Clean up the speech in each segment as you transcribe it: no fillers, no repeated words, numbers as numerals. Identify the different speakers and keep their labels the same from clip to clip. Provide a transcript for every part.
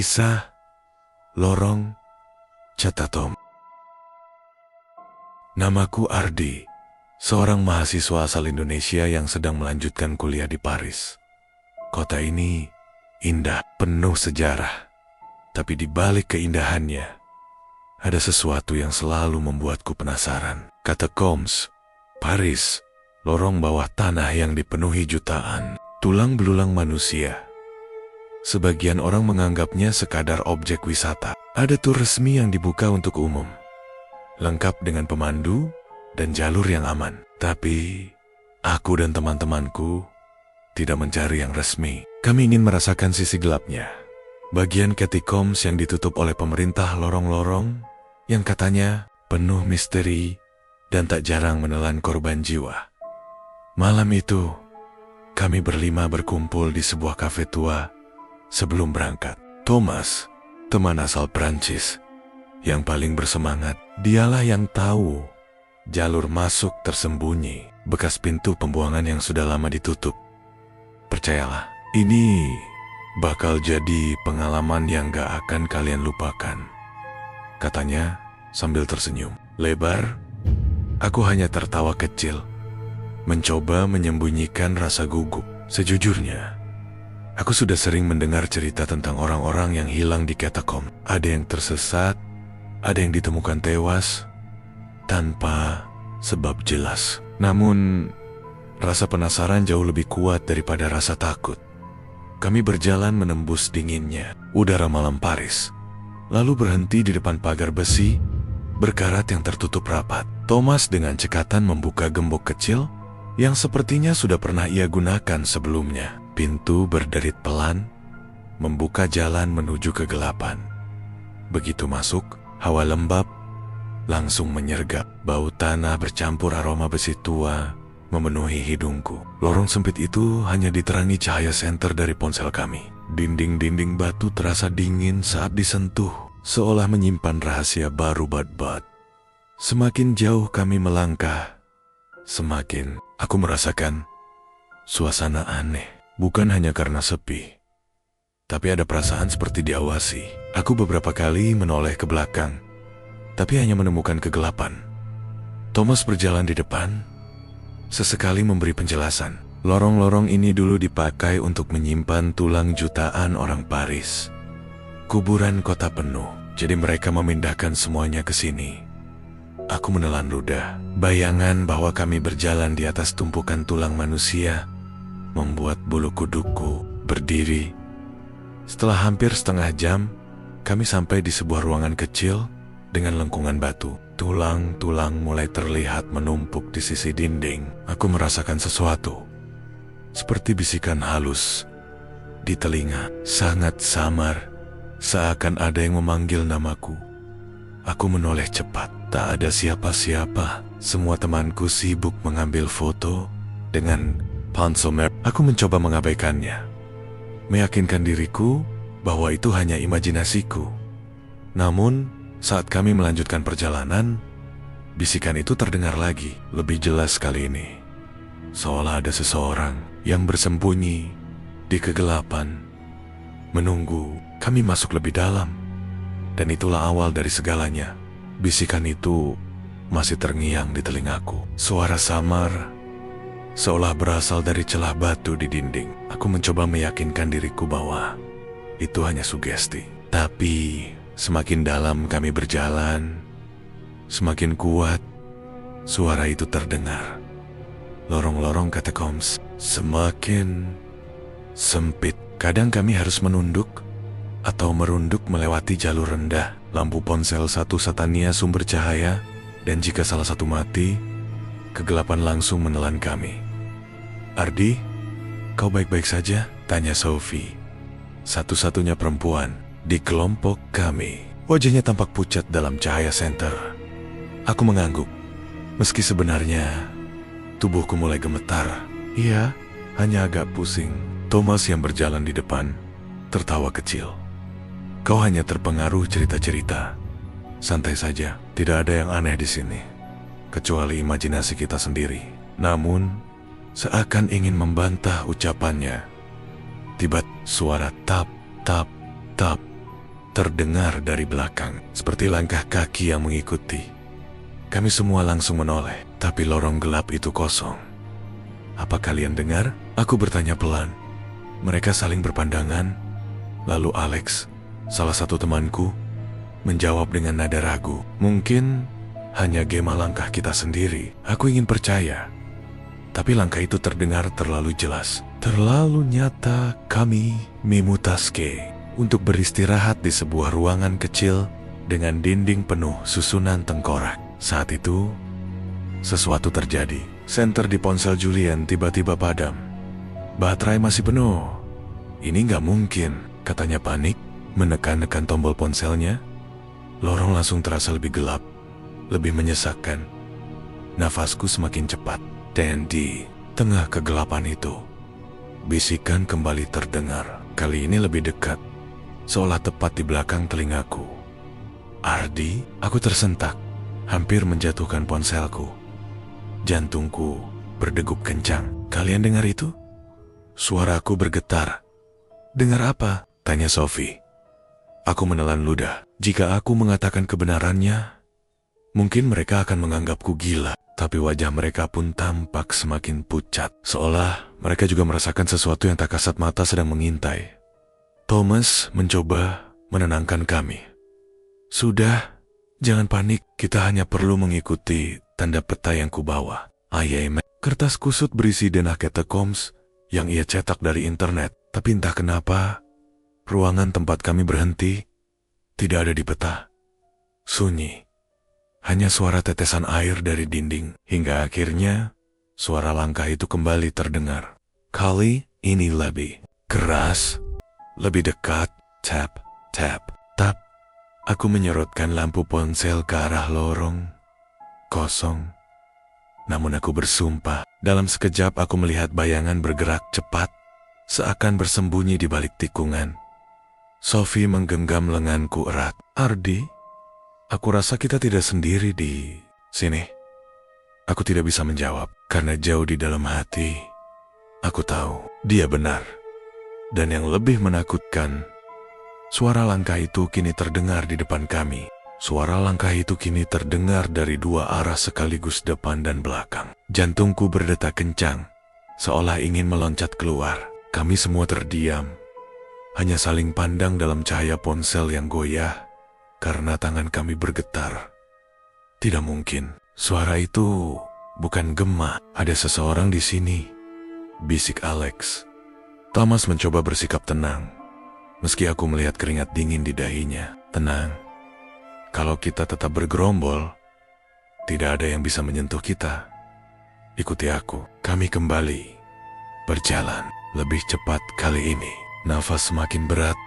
Speaker 1: Kisah Lorong Catatom. Namaku Ardi, seorang mahasiswa asal Indonesia yang sedang melanjutkan kuliah di Paris. Kota ini indah, penuh sejarah. Tapi di balik keindahannya, ada sesuatu yang selalu membuatku penasaran. Catacombs, Paris, lorong bawah tanah yang dipenuhi jutaan tulang belulang manusia. Sebagian orang menganggapnya sekadar objek wisata. Ada tur resmi yang dibuka untuk umum, lengkap dengan pemandu dan jalur yang aman. Tapi aku dan teman-temanku tidak mencari yang resmi. Kami ingin merasakan sisi gelapnya. Bagian catacombs yang ditutup oleh pemerintah, lorong-lorong yang katanya penuh misteri dan tak jarang menelan korban jiwa. Malam itu, kami berlima berkumpul di sebuah kafe tua sebelum berangkat. Thomas, teman asal Prancis, yang paling bersemangat. Dialah yang tahu jalur masuk tersembunyi, bekas pintu pembuangan yang sudah lama ditutup. Percayalah, ini bakal jadi pengalaman yang gak akan kalian lupakan, katanya sambil tersenyum lebar. Aku hanya tertawa kecil, mencoba menyembunyikan rasa gugup. Sejujurnya, aku sudah sering mendengar cerita tentang orang-orang yang hilang di katakom. Ada yang tersesat, ada yang ditemukan tewas tanpa sebab jelas. Namun, rasa penasaran jauh lebih kuat daripada rasa takut. Kami berjalan menembus dinginnya udara malam Paris, lalu berhenti di depan pagar besi berkarat yang tertutup rapat. Thomas dengan cekatan membuka gembok kecil yang sepertinya sudah pernah ia gunakan sebelumnya. Pintu berderit pelan, membuka jalan menuju kegelapan. Begitu masuk, hawa lembab langsung menyergap. Bau tanah bercampur aroma besi tua memenuhi hidungku. Lorong sempit itu hanya diterangi cahaya senter dari ponsel kami. Dinding-dinding batu terasa dingin saat disentuh, seolah menyimpan rahasia baru bat-bat. Semakin jauh kami melangkah, semakin aku merasakan suasana aneh. Bukan hanya karena sepi, tapi ada perasaan seperti diawasi. Aku beberapa kali menoleh ke belakang, tapi hanya menemukan kegelapan. Thomas berjalan di depan, sesekali memberi penjelasan. Lorong-lorong ini dulu dipakai untuk menyimpan tulang jutaan orang Paris. Kuburan kota penuh, jadi mereka memindahkan semuanya ke sini. Aku menelan ludah. Bayangan bahwa kami berjalan di atas tumpukan tulang manusia membuat bulu kuduku berdiri. Setelah hampir setengah jam, kami sampai di sebuah ruangan kecil dengan lengkungan batu. Tulang-tulang mulai terlihat menumpuk di sisi dinding. Aku merasakan sesuatu, seperti bisikan halus di telinga, sangat samar, seakan ada yang memanggil namaku. Aku menoleh cepat. Tak ada siapa-siapa. Semua temanku sibuk mengambil foto dengan pansomer. Aku mencoba mengabaikannya, meyakinkan diriku bahwa itu hanya imajinasiku. Namun, saat kami melanjutkan perjalanan, bisikan itu terdengar lagi, lebih jelas kali ini. Seolah ada seseorang yang bersembunyi di kegelapan, menunggu kami masuk lebih dalam. Dan itulah awal dari segalanya. Bisikan itu masih terngiang di telingaku. Suara samar, seolah berasal dari celah batu di dinding. Aku mencoba meyakinkan diriku bahwa itu hanya sugesti. Tapi semakin dalam kami berjalan, semakin kuat suara itu terdengar. Lorong-lorong catacombs semakin sempit. Kadang kami harus menunduk atau merunduk melewati jalur rendah. Lampu ponsel satu-satunya sumber cahaya, dan jika salah satu mati, kegelapan langsung menelan kami. "Ardi, kau baik-baik saja?" tanya Sophie, satu-satunya perempuan di kelompok kami. Wajahnya tampak pucat dalam cahaya senter. Aku mengangguk, meski sebenarnya tubuhku mulai gemetar. "Iya, hanya agak pusing." Thomas yang berjalan di depan tertawa kecil. "Kau hanya terpengaruh cerita-cerita. Santai saja, tidak ada yang aneh di sini, kecuali imajinasi kita sendiri." Namun, seakan ingin membantah ucapannya, tiba suara tap, tap, tap terdengar dari belakang, seperti langkah kaki yang mengikuti. Kami semua langsung menoleh, tapi lorong gelap itu kosong. "Apa kalian dengar?" Aku bertanya pelan. Mereka saling berpandangan, lalu Alex, salah satu temanku, menjawab dengan nada ragu. "Mungkin hanya gema langkah kita sendiri." Aku ingin percaya, tapi langkah itu terdengar terlalu jelas, terlalu nyata. Kami memutaske untuk beristirahat di sebuah ruangan kecil dengan dinding penuh susunan tengkorak. Saat itu, sesuatu terjadi. Senter di ponsel Julian tiba-tiba padam. "Baterai masih penuh. Ini nggak mungkin," katanya panik, menekan-nekan tombol ponselnya. Lorong langsung terasa lebih gelap, lebih menyesakkan. Nafasku semakin cepat, dan di tengah kegelapan itu, bisikan kembali terdengar. Kali ini lebih dekat, seolah tepat di belakang telingaku. "Ardi?" Aku tersentak, hampir menjatuhkan ponselku. Jantungku berdegup kencang. "Kalian dengar itu?" Suaraku bergetar. "Dengar apa?" tanya Sophie. Aku menelan ludah. Jika aku mengatakan kebenarannya, mungkin mereka akan menganggapku gila. Tapi wajah mereka pun tampak semakin pucat, seolah mereka juga merasakan sesuatu yang tak kasat mata sedang mengintai. Thomas mencoba menenangkan kami. "Sudah, jangan panik. Kita hanya perlu mengikuti tanda peta yang kubawa." Kertas kusut berisi denah catacombs yang ia cetak dari internet. Tapi entah kenapa, ruangan tempat kami berhenti tidak ada di peta. Sunyi. Hanya suara tetesan air dari dinding, hingga akhirnya suara langkah itu kembali terdengar. Kali ini lebih keras, lebih dekat. Tap, tap, tap. Aku menyorotkan lampu ponsel ke arah lorong kosong. Namun aku bersumpah, dalam sekejap aku melihat bayangan bergerak cepat, seakan bersembunyi di balik tikungan. Sophie menggenggam lenganku erat. "Ardi, aku rasa kita tidak sendiri di sini." Aku tidak bisa menjawab, karena jauh di dalam hati, aku tahu dia benar. Dan yang lebih menakutkan, suara langkah itu kini terdengar di depan kami. Suara langkah itu kini terdengar dari dua arah sekaligus, depan dan belakang. Jantungku berdetak kencang, seolah ingin meloncat keluar. Kami semua terdiam, hanya saling pandang dalam cahaya ponsel yang goyah, karena tangan kami bergetar. Tidak mungkin, suara itu bukan gema. "Ada seseorang di sini," bisik Alex. Thomas mencoba bersikap tenang, meski aku melihat keringat dingin di dahinya. "Tenang. Kalau kita tetap bergerombol, tidak ada yang bisa menyentuh kita. Ikuti aku." Kami kembali berjalan lebih cepat kali ini. Nafas semakin berat,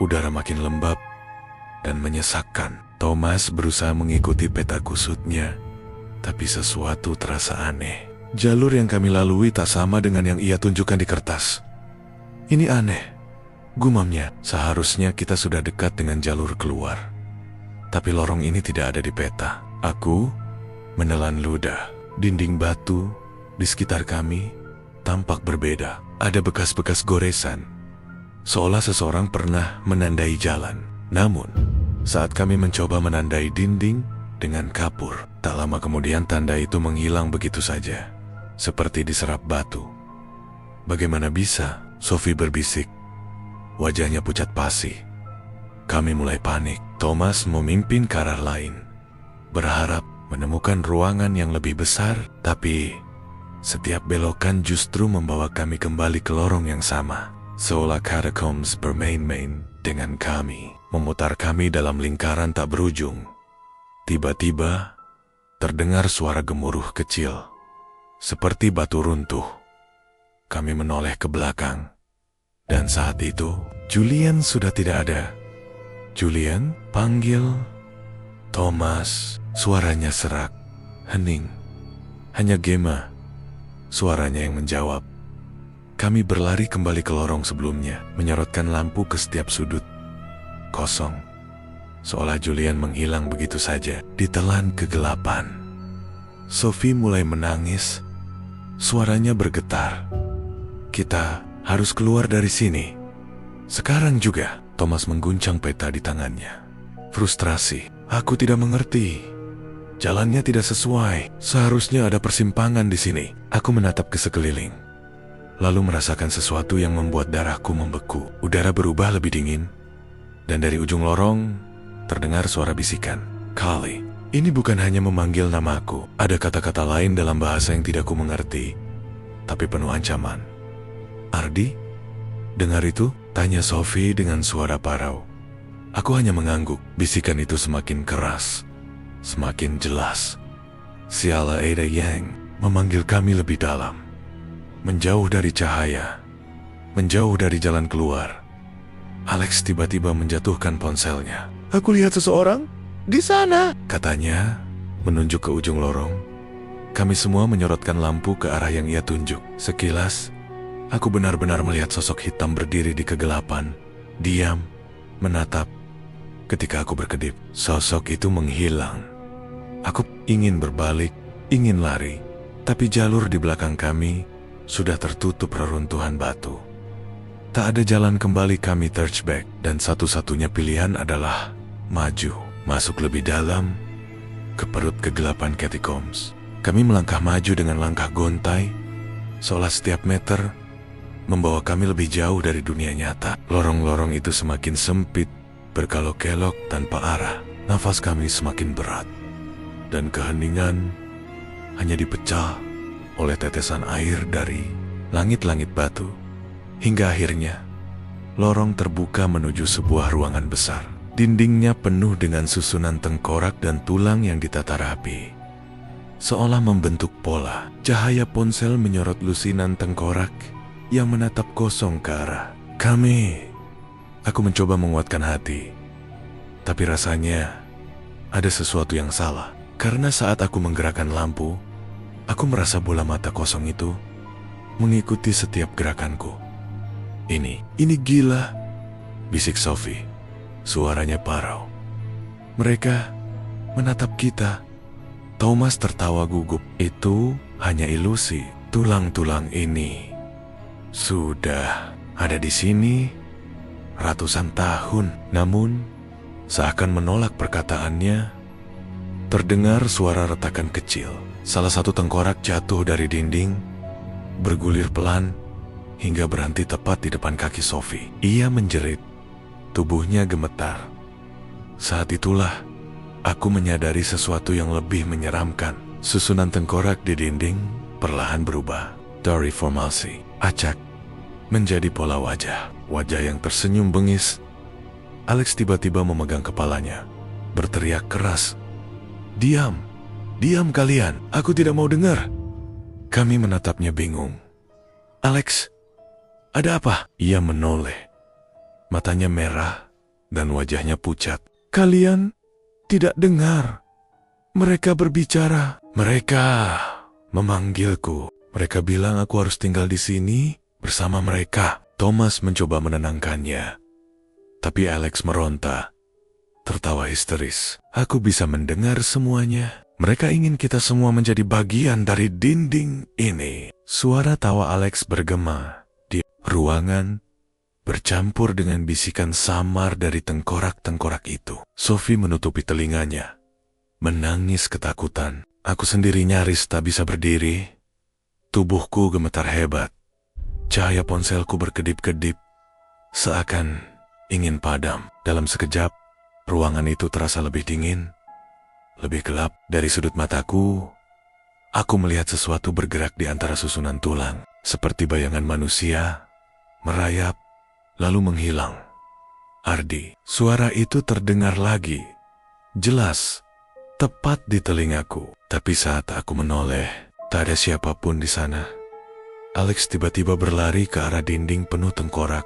Speaker 1: udara makin lembab dan menyesakkan. Thomas berusaha mengikuti peta kusutnya, tapi sesuatu terasa aneh. Jalur yang kami lalui tak sama dengan yang ia tunjukkan di kertas. "Ini aneh," gumamnya. "Seharusnya kita sudah dekat dengan jalur keluar. Tapi lorong ini tidak ada di peta." Aku menelan ludah. Dinding batu di sekitar kami tampak berbeda. Ada bekas-bekas goresan, seolah seseorang pernah menandai jalan. Namun, saat kami mencoba menandai dinding dengan kapur, tak lama kemudian tanda itu menghilang begitu saja, seperti diserap batu. "Bagaimana bisa?" Sophie berbisik. Wajahnya pucat pasi. Kami mulai panik. Thomas memimpin ke arah lain, berharap menemukan ruangan yang lebih besar, tapi setiap belokan justru membawa kami kembali ke lorong yang sama. Seolah catacombs bermain-main dengan kami, memutar kami dalam lingkaran tak berujung. Tiba-tiba, terdengar suara gemuruh kecil, seperti batu runtuh. Kami menoleh ke belakang, dan saat itu, Julian sudah tidak ada. "Julian?" panggil Thomas. Suaranya serak, hening. Hanya Gemma, suaranya yang menjawab. Kami berlari kembali ke lorong sebelumnya, menyorotkan lampu ke setiap sudut. Kosong, seolah Julian menghilang begitu saja, ditelan kegelapan. Sophie mulai menangis, suaranya bergetar. "Kita harus keluar dari sini. Sekarang juga." Thomas mengguncang peta di tangannya. Frustrasi. Aku tidak mengerti. Jalannya tidak sesuai. Seharusnya ada persimpangan di sini. Aku menatap ke sekeliling, lalu merasakan sesuatu yang membuat darahku membeku. Udara berubah lebih dingin, dan dari ujung lorong terdengar suara bisikan. Kali ini bukan hanya memanggil namaku. Ada kata-kata lain dalam bahasa yang tidak ku mengerti, tapi penuh ancaman. Ardi? Dengar itu? Tanya Sophie dengan suara parau. Aku hanya mengangguk. Bisikan itu semakin keras, semakin jelas. Siala Ada Yang memanggil kami lebih dalam, menjauh dari cahaya, menjauh dari jalan keluar. Alex tiba-tiba menjatuhkan ponselnya. Aku lihat seseorang di sana, katanya, menunjuk ke ujung lorong. Kami semua menyorotkan lampu ke arah yang ia tunjuk. Sekilas, aku benar-benar melihat sosok hitam berdiri di kegelapan, diam, menatap. Ketika aku berkedip, sosok itu menghilang. Aku ingin berbalik, ingin lari, tapi jalur di belakang kami sudah tertutup reruntuhan batu. Tak ada jalan kembali. Kami turch back, dan satu-satunya pilihan adalah maju, masuk lebih dalam ke perut kegelapan catacombs. Kami melangkah maju dengan langkah gontai, seolah setiap meter membawa kami lebih jauh dari dunia nyata. Lorong-lorong itu semakin sempit, berkelok-kelok tanpa arah. Nafas kami semakin berat, dan keheningan hanya dipecah oleh tetesan air dari langit-langit batu. Hingga akhirnya, lorong terbuka menuju sebuah ruangan besar. Dindingnya penuh dengan susunan tengkorak dan tulang yang ditata rapi, seolah membentuk pola. Cahaya ponsel menyorot lusinan tengkorak yang menatap kosong ke arah kami. Aku mencoba menguatkan hati, tapi rasanya ada sesuatu yang salah. Karena saat aku menggerakkan lampu, aku merasa bola mata kosong itu mengikuti setiap gerakanku. Ini gila, bisik Sophie. Suaranya parau. Mereka menatap kita. Thomas tertawa gugup. Itu hanya ilusi. Tulang-tulang ini sudah ada di sini ratusan tahun. Namun, seakan menolak perkataannya, terdengar suara retakan kecil. Salah satu tengkorak jatuh dari dinding, bergulir pelan, hingga berhenti tepat di depan kaki Sophie. Ia menjerit, tubuhnya gemetar. Saat itulah, aku menyadari sesuatu yang lebih menyeramkan. Susunan tengkorak di dinding perlahan berubah dari formasi acak menjadi pola wajah. Wajah yang tersenyum bengis. Alex tiba-tiba memegang kepalanya, berteriak keras, "Diam! Diam kalian! Aku tidak mau dengar!" Kami menatapnya bingung. "Alex, ada apa?" Ia menoleh. Matanya merah dan wajahnya pucat. "Kalian tidak dengar? Mereka berbicara. Mereka memanggilku. Mereka bilang aku harus tinggal di sini bersama mereka." Thomas mencoba menenangkannya, tapi Alex meronta, tertawa histeris. "Aku bisa mendengar semuanya. Mereka ingin kita semua menjadi bagian dari dinding ini." Suara tawa Alex bergema di ruangan, bercampur dengan bisikan samar dari tengkorak-tengkorak itu. Sophie menutupi telinganya, menangis ketakutan. Aku sendiri nyaris tak bisa berdiri. Tubuhku gemetar hebat. Cahaya ponselku berkedip-kedip, seakan ingin padam. Dalam sekejap, ruangan itu terasa lebih dingin, lebih gelap. Dari sudut mataku, aku melihat sesuatu bergerak di antara susunan tulang, seperti bayangan manusia, merayap, lalu menghilang. "Ardi." Suara itu terdengar lagi, jelas, tepat di telingaku. Tapi saat aku menoleh, tak ada siapapun di sana. Alex tiba-tiba berlari ke arah dinding penuh tengkorak,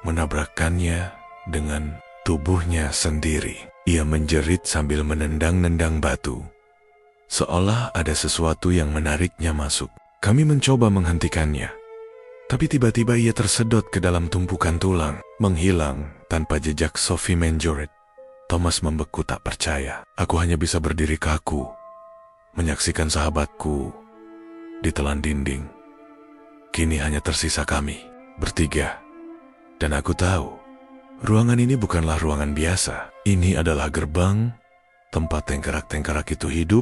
Speaker 1: menabrakkannya dengan tubuhnya sendiri. Ia menjerit sambil menendang-nendang batu, seolah ada sesuatu yang menariknya masuk. Kami mencoba menghentikannya, tapi tiba-tiba ia tersedot ke dalam tumpukan tulang, menghilang tanpa jejak. Sophie menjerit. Thomas membeku tak percaya. Aku hanya bisa berdiri kaku, menyaksikan sahabatku ditelan dinding. Kini hanya tersisa kami bertiga, dan aku tahu Ruangan ini bukanlah ruangan biasa. Ini adalah gerbang tempat tengkorak-tengkorak itu hidup,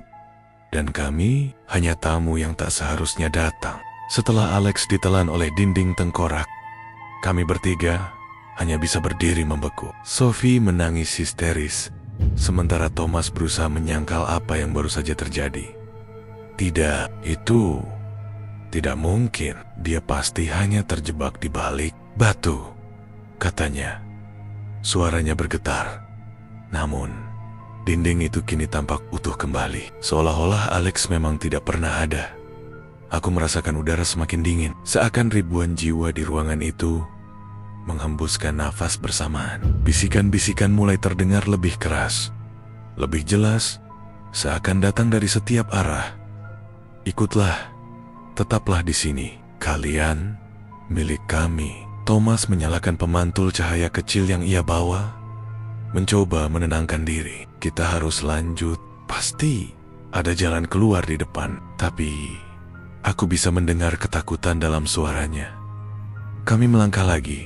Speaker 1: dan kami hanya tamu yang tak seharusnya datang. Setelah Alex ditelan oleh dinding tengkorak, kami bertiga hanya bisa berdiri membeku. Sophie menangis histeris, sementara Thomas berusaha menyangkal apa yang baru saja terjadi. Tidak, itu tidak mungkin. Dia pasti hanya terjebak di balik batu, katanya. Suaranya bergetar. Namun, dinding itu kini tampak utuh kembali. Seolah-olah Alex memang tidak pernah ada. Aku merasakan udara semakin dingin, seakan ribuan jiwa di ruangan itu menghembuskan nafas bersamaan. Bisikan-bisikan mulai terdengar lebih keras, lebih jelas, seakan datang dari setiap arah. Ikutlah, tetaplah di sini. Kalian milik kami. Thomas menyalakan pemantul cahaya kecil yang ia bawa, mencoba menenangkan diri. Kita harus lanjut. Pasti ada jalan keluar di depan. Tapi aku bisa mendengar ketakutan dalam suaranya. Kami melangkah lagi,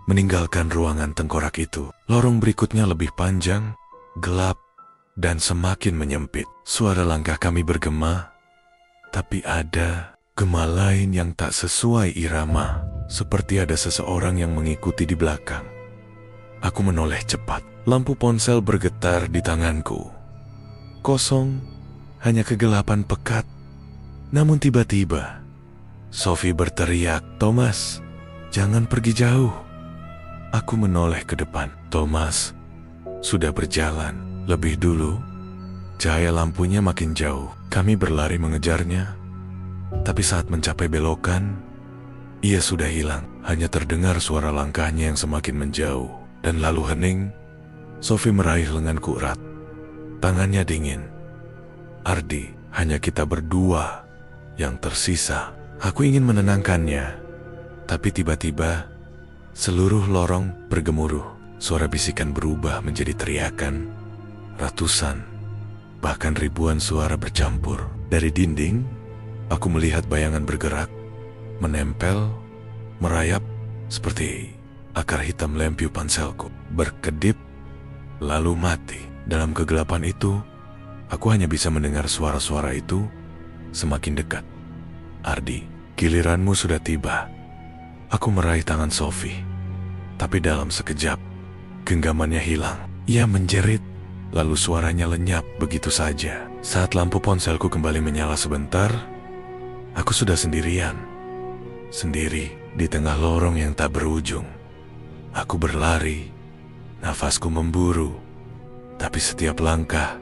Speaker 1: meninggalkan ruangan tengkorak itu. Lorong berikutnya lebih panjang, gelap, dan semakin menyempit. Suara langkah kami bergema, tapi ada gema lain yang tak sesuai irama, seperti ada seseorang yang mengikuti di belakang. Aku menoleh cepat. Lampu ponsel bergetar di tanganku. Kosong, hanya kegelapan pekat. Namun tiba-tiba, Sophie berteriak, "Thomas, jangan pergi jauh." Aku menoleh ke depan. Thomas sudah berjalan lebih dulu. Cahaya lampunya makin jauh. Kami berlari mengejarnya. Tapi saat mencapai belokan, ia sudah hilang. Hanya terdengar suara langkahnya yang semakin menjauh. Dan lalu hening, Sophie meraih lenganku erat. Tangannya dingin. "Ardi, hanya kita berdua yang tersisa." Aku ingin menenangkannya. Tapi tiba-tiba, seluruh lorong bergemuruh. Suara bisikan berubah menjadi teriakan. Ratusan, bahkan ribuan suara bercampur. Dari dinding, aku melihat bayangan bergerak, menempel, merayap, seperti akar hitam lampu ponselku. Berkedip, lalu mati. Dalam kegelapan itu, aku hanya bisa mendengar suara-suara itu semakin dekat. "Ardi, giliranmu sudah tiba." Aku meraih tangan Sophie. Tapi dalam sekejap, genggamannya hilang. Ia menjerit, lalu suaranya lenyap begitu saja. Saat lampu ponselku kembali menyala sebentar, aku sudah sendirian. Sendiri di tengah lorong yang tak berujung. Aku berlari, nafasku memburu, tapi setiap langkah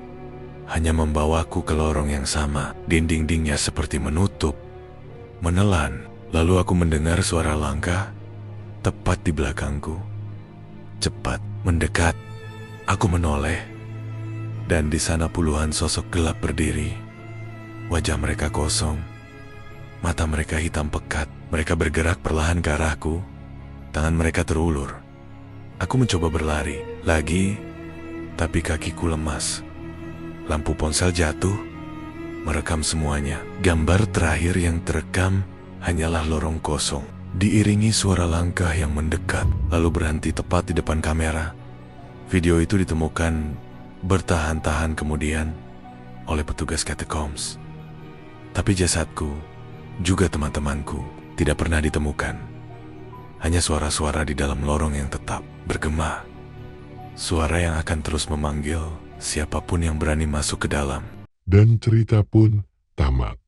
Speaker 1: hanya membawaku ke lorong yang sama. Dinding-dindingnya seperti menutup, menelan. Lalu aku mendengar suara langkah tepat di belakangku. Cepat, mendekat. Aku menoleh, dan di sana puluhan sosok gelap berdiri. Wajah mereka kosong, mata mereka hitam pekat. Mereka bergerak perlahan ke arahku. Tangan mereka terulur. Aku mencoba berlari lagi, tapi kakiku lemas. Lampu ponsel jatuh, merekam semuanya. Gambar terakhir yang terekam hanyalah lorong kosong, diiringi suara langkah yang mendekat, lalu berhenti tepat di depan kamera. Video itu ditemukan bertahan-tahan kemudian oleh petugas catacombs. Tapi jasadku, juga teman-temanku, tidak pernah ditemukan. Hanya suara-suara di dalam lorong yang tetap bergema. Suara yang akan terus memanggil siapapun yang berani masuk ke dalam.
Speaker 2: Dan cerita pun tamat.